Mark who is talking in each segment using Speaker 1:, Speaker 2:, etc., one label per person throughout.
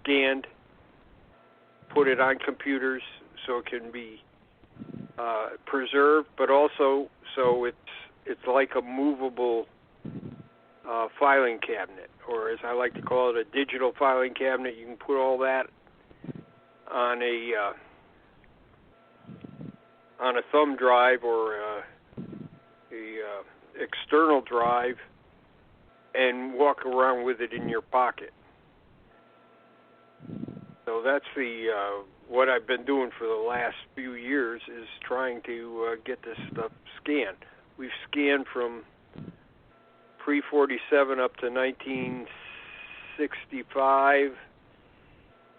Speaker 1: scanned, put it on computers so it can be preserved, but also so it's like a movable filing cabinet, or as I like to call it, a digital filing cabinet. You can put all that on a thumb drive or a external drive and walk around with it in your pocket. So that's what I've been doing for the last few years, is trying to get this stuff scanned. We've scanned from pre-47 up to 1965,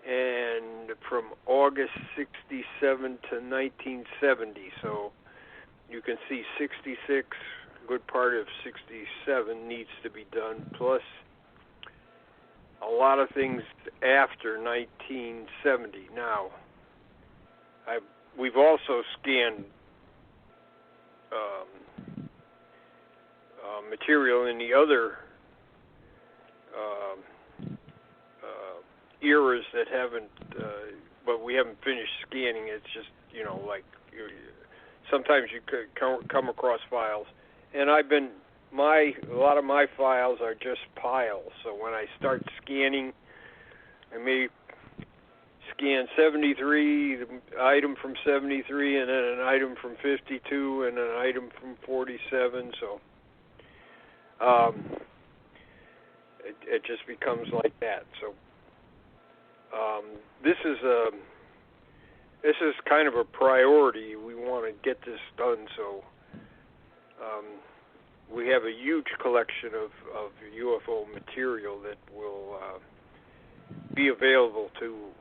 Speaker 1: and from August 67 to 1970. So you can see 66, a good part of 67 needs to be done, plus a lot of things after 1970. Now, we've also scanned material in the other eras that haven't, but we haven't finished scanning. It's just, like sometimes you could come across files, and a lot of my files are just piles. So when I start scanning, I may scan 73, the item from 73, and then an item from 52, and an item from 47. So it just becomes like that. So this is kind of a priority. We want to get this done. So we have a huge collection of UFO material that will be available to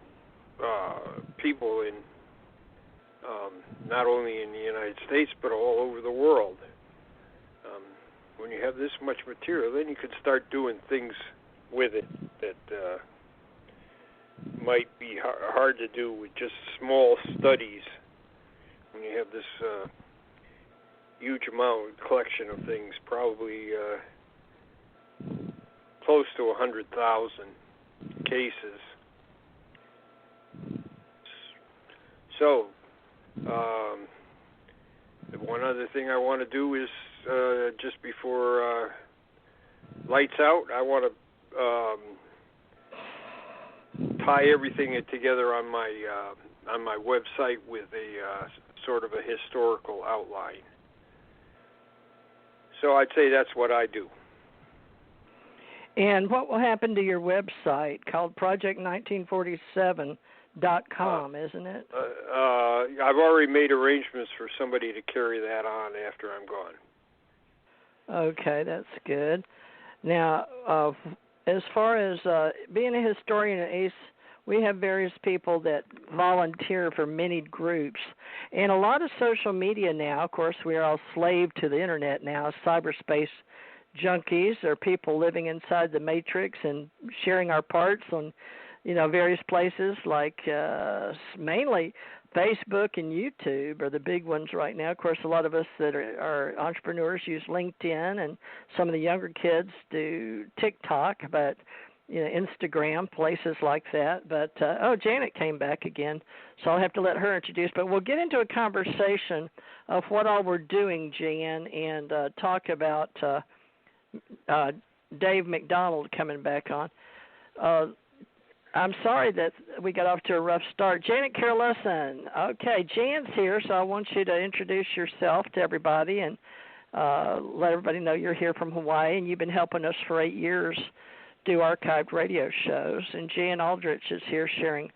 Speaker 1: people in not only in the United States but all over the world. When you have this much material, then you can start doing things with it that might be hard to do with just small studies. When you have this huge collection of things, probably close to 100,000 cases. So, one other thing I want to do is just before lights out, I want to tie everything together on my website with a sort of a historical outline. So I'd say that's what I do.
Speaker 2: And what will happen to your website called Project1947.com, isn't it?
Speaker 1: I've already made arrangements for somebody to carry that on after I'm gone.
Speaker 2: Okay, that's good. Now, as far as being a historian at ACE, we have various people that volunteer for many groups. And a lot of social media now, of course, we are all slave to the Internet now, cyberspace junkies or people living inside the matrix and sharing our parts on, various places like mainly Facebook and YouTube are the big ones right now. Of course, a lot of us that are entrepreneurs use LinkedIn, and some of the younger kids do TikTok, but Instagram, places like that. But, Janette came back again, so I'll have to let her introduce. But we'll get into a conversation of what all we're doing, Jan, and talk about Dave McDonald coming back on. I'm sorry that we got off to a rough start. Janet Carlson. Okay, Jan's here, so I want you to introduce yourself to everybody and let everybody know you're here from Hawaii, and you've been helping us for 8 years do archived radio shows. And Jan Aldrich is here sharing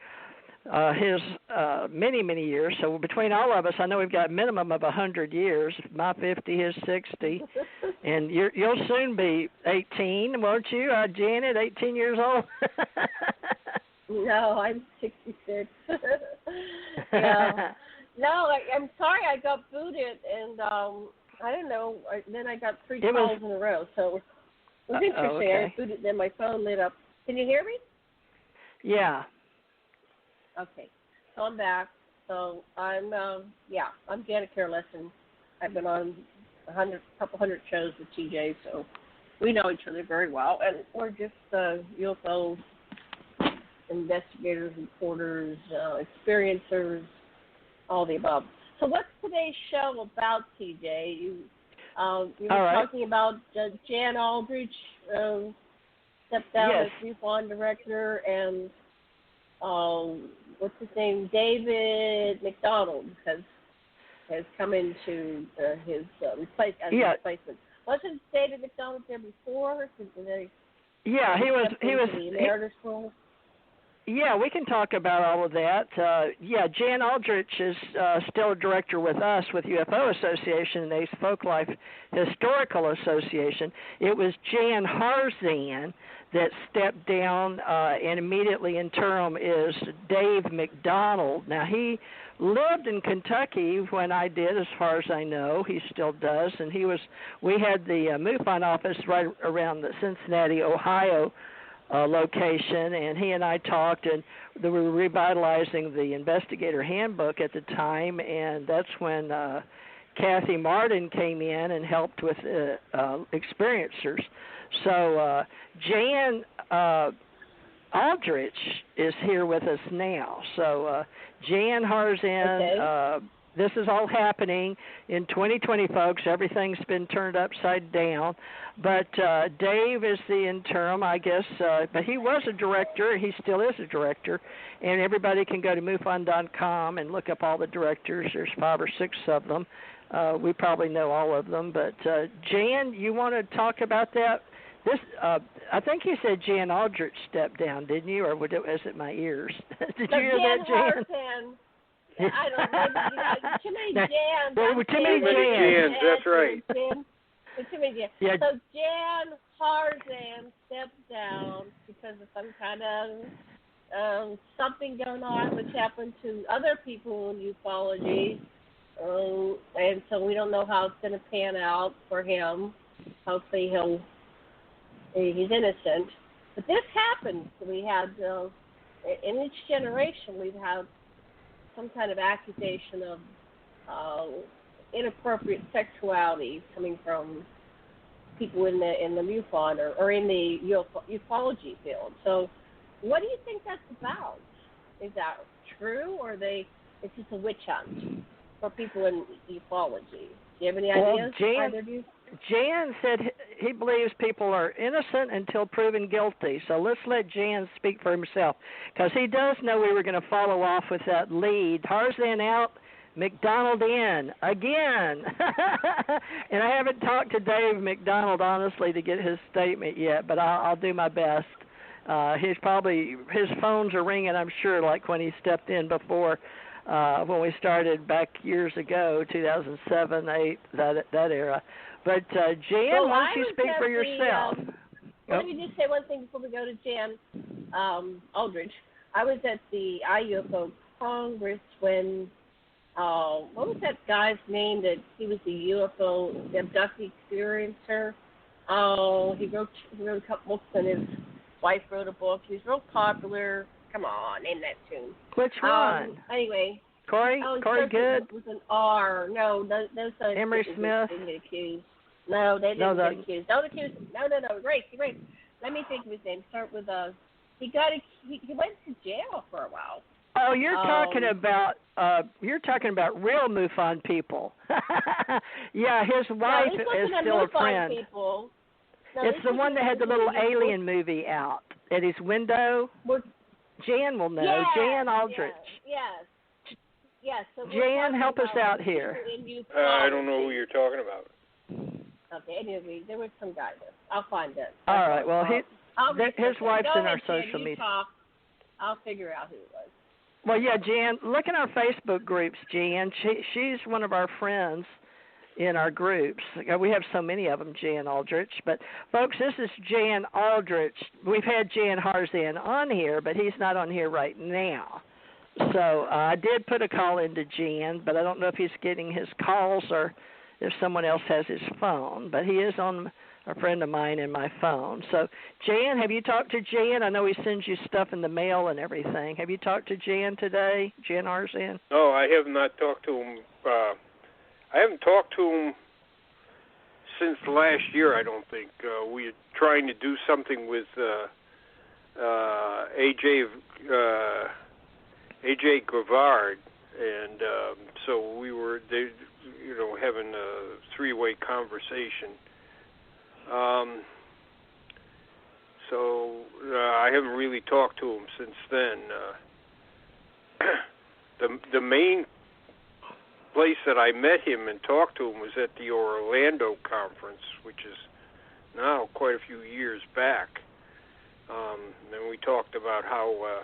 Speaker 2: his many, many years. So between all of us, I know we've got a minimum of 100 years. My 50, his 60. And you'll soon be 18, won't you, Janet, 18 years old?
Speaker 3: No, I'm 66. Yeah. No, I'm sorry I got booted, and I don't know. Then I got 3 calls in a row, so it was interesting.
Speaker 2: Okay.
Speaker 3: I booted, then my phone lit up. Can you hear me?
Speaker 2: Yeah.
Speaker 3: Okay, so I'm back. So I'm Janet Carlson. I've been on a couple hundred shows with TJ, so we know each other very well, and we're just UFO investigators, reporters, experiencers, all the above. So what's today's show about, TJ? You were talking about Jan Aldrich stepped down as MUFON director, and what's his name? David MacDonald has come into his replacement. Wasn't David MacDonald there before?
Speaker 2: He was
Speaker 3: the emeritus role.
Speaker 2: Yeah, we can talk about all of that. Jan Aldrich is still a director with us with UFO Association and the Folklife Historical Association. It was Jan HARZAN that stepped down, and immediately interim is Dave McDonald. Now, he lived in Kentucky when I did, as far as I know. He still does, and we had the MUFON office right around the Cincinnati, Ohio location, and he and I talked, and we were revitalizing the investigator handbook at the time, and that's when Kathy Martin came in and helped with experiencers. So Jan Aldrich is here with us now. So Jan HARZAN, this is all happening in 2020, folks. Everything's been turned upside down. But Dave is the interim, I guess. But he was a director. He still is a director. And everybody can go to MUFON.com and look up all the directors. There's 5 or 6 of them. We probably know all of them. But Jan, you want to talk about that? This, I think you said Jan Aldrich stepped down, didn't you? Or was it my ears? Did you hear that, Jan?
Speaker 3: I don't know. Too many Jans.
Speaker 1: Too many Jans, that's right.
Speaker 3: Too many Jans.
Speaker 2: Yeah.
Speaker 3: So Jan HARZAN stepped down because of some kind of something going on which happened to other people in ufology. And so we don't know how it's going to pan out for him. Hopefully he's innocent. But this happened. We had, in each generation, we've had some kind of accusation of inappropriate sexuality coming from people in the MUFON or in the ufology field. So what do you think that's about? Is that true, or it's just a witch hunt for people in ufology? Do you have any ideas?
Speaker 2: Jan said he believes people are innocent until proven guilty. So let's let Jan speak for himself, because he does know we were going to follow off with that lead. HARZAN out, McDonald in again. And I haven't talked to Dave McDonald, honestly, to get his statement yet, but I'll do my best. His phones are ringing, I'm sure, like when he stepped in before. When we started back years ago, 2007, 2008, that era. But Jan, why don't you speak for yourself?
Speaker 3: Let me just say one thing before we go to Jan Aldrich. I was at the UFO Congress when, what was that guy's name that he was the UFO abductee experiencer? He wrote a couple books, and his wife wrote a book. He was real popular. Come on, name that tune.
Speaker 2: Which one?
Speaker 3: Anyway.
Speaker 2: Corey Good?
Speaker 3: With an R. No, those
Speaker 2: Emery Smith?
Speaker 3: Didn't get accused. No, they didn't get accused. Don't accuse him. No. Race. Let me think of his name. Start with he went to jail for a while.
Speaker 2: Oh, you're talking about real MUFON people. Yeah, his wife is still a friend.
Speaker 3: No,
Speaker 2: it's the one that had the little alien movie out at his window. Jan will know.
Speaker 3: Yes,
Speaker 2: Jan Aldrich.
Speaker 3: Yes. So
Speaker 2: Jan, help us out here.
Speaker 1: I don't know who you're talking about.
Speaker 3: Okay, anyway, there was some guy there. I'll find it.
Speaker 2: All right, well, his wife's in our social media.
Speaker 3: I'll figure out who it was.
Speaker 2: Well, yeah, Jan, look in our Facebook groups, Jan. She's one of our friends in our groups. We have so many of them, Jan Aldrich. But, folks, this is Jan Aldrich. We've had Jan HARZAN on here, but he's not on here right now. So I did put a call into Jan, but I don't know if he's getting his calls or if someone else has his phone. But he is on a friend of mine in my phone. So, Jan, have you talked to Jan? I know he sends you stuff in the mail and everything. Have you talked to Jan today, Jan HARZAN?
Speaker 1: No, I have not talked to him. I haven't talked to him since last year, I don't think. We were trying to do something with AJ Gravard, and so we were, having a three-way conversation. So I haven't really talked to him since then. The main place that I met him and talked to him was at the Orlando conference, which is now quite a few years back. And we talked about how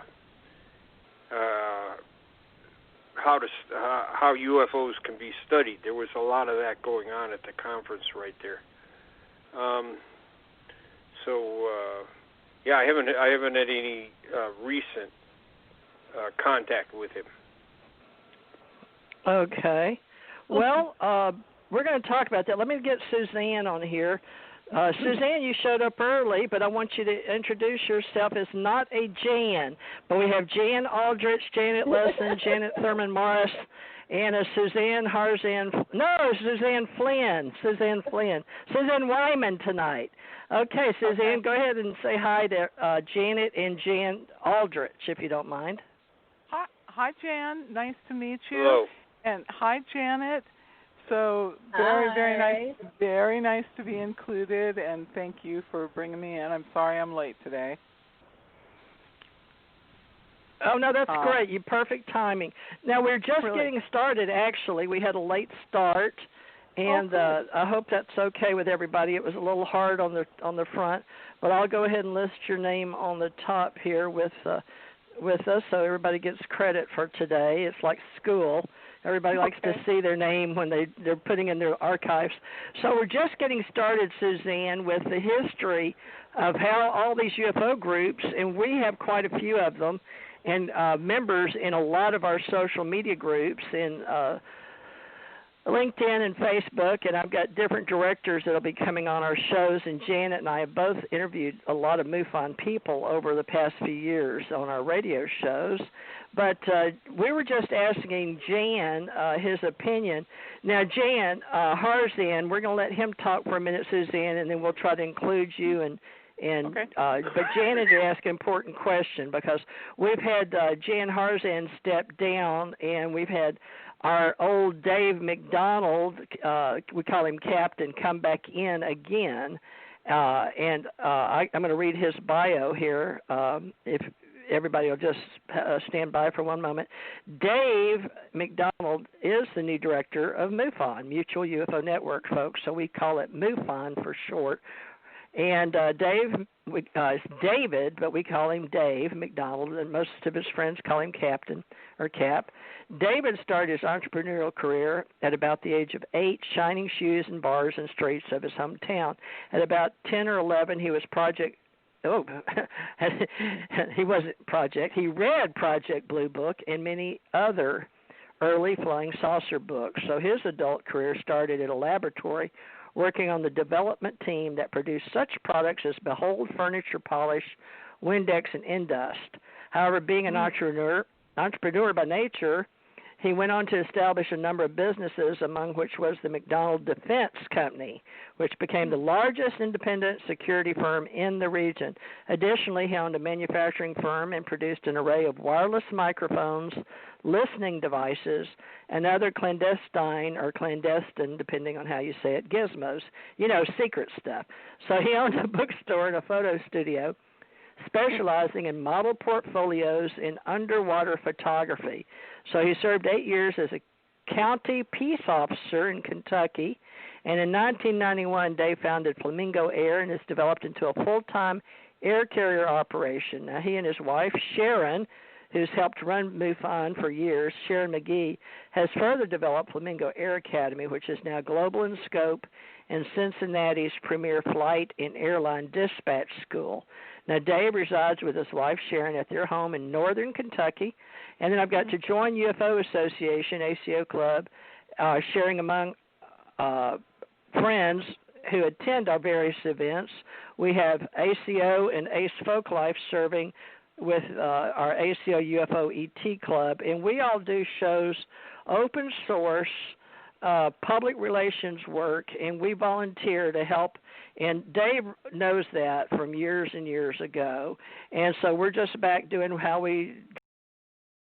Speaker 1: UFOs can be studied. There was a lot of that going on at the conference right there. I haven't had any recent contact with him.
Speaker 2: Okay. Well, we're going to talk about that. Let me get Suzanne on here. Suzanne, you showed up early, but I want you to introduce yourself as not a Jan, but we have Jan Aldrich, Janet Lesson, Janet Thurman Morris, and a Suzanne Flynn. Suzanne Wyman tonight. Okay, Suzanne, Go ahead and say hi to Janet and Jan Aldrich, if you don't mind.
Speaker 4: Hi, Jan. Nice to meet you.
Speaker 1: Hello.
Speaker 4: And hi, Janet. So very nice to be included, and thank you for bringing me in. I'm sorry I'm late today.
Speaker 2: Oh, no, that's great. You perfect timing. Now, we're just getting started, actually. We had a late start, and I hope that's okay with everybody. It was a little hard on the front, but I'll go ahead and list your name on the top here with us so everybody gets credit for today. It's like school. Everybody likes to see their name when they're putting in their archives. So we're just getting started, Suzanne, with the history of how all these UFO groups, and we have quite a few of them, and members in a lot of our social media groups in LinkedIn and Facebook, and I've got different directors that will be coming on our shows, and Janet and I have both interviewed a lot of MUFON people over the past few years on our radio shows. But we were just asking Jan his opinion. Now, Jan, HARZAN, we're going to let him talk for a minute, Suzanne, and then we'll try to include you. But Janet asked an important question because we've had Jan HARZAN step down, and we've had our old Dave McDonald, we call him Captain, come back in again. I'm going to read his bio here, if everybody will just stand by for one moment. Dave McDonald is the new director of MUFON, Mutual UFO Network, folks, so we call it MUFON for short. And Dave is David, but we call him Dave McDonald, and most of his friends call him Captain or Cap. David started his entrepreneurial career at about the age of 8, shining shoes in bars and streets of his hometown. At about 10 or 11, he was he read Project Blue Book and many other early flying saucer books. So his adult career started at a laboratory working on the development team that produced such products as Behold Furniture Polish, Windex, and Endust. However, being an entrepreneur by nature, he went on to establish a number of businesses, among which was the MacDonald Defense Company, which became the largest independent security firm in the region. Additionally, he owned a manufacturing firm and produced an array of wireless microphones, listening devices, and other clandestine, depending on how you say it, gizmos, secret stuff. So he owned a bookstore and a photo studio, specializing in model portfolios in underwater photography. So he served 8 years as a county peace officer in Kentucky, and in 1991, Dave founded Flamingo Air and has developed into a full-time air carrier operation. Now, he and his wife, Sharon, who's helped run MUFON for years, Sharon McGee, has further developed Flamingo Air Academy, which is now global in scope and Cincinnati's premier flight and airline dispatch school. Now, Dave resides with his wife, Sharon, at their home in northern Kentucky. And then I've got to join UFO Association, ACO Club, sharing among friends who attend our various events. We have ACO and ACE Folklife serving with our ACO UFO ET Club, and we all do shows open source public relations work, and we volunteer to help. And Dave knows that from years and years ago. And so we're just back doing how we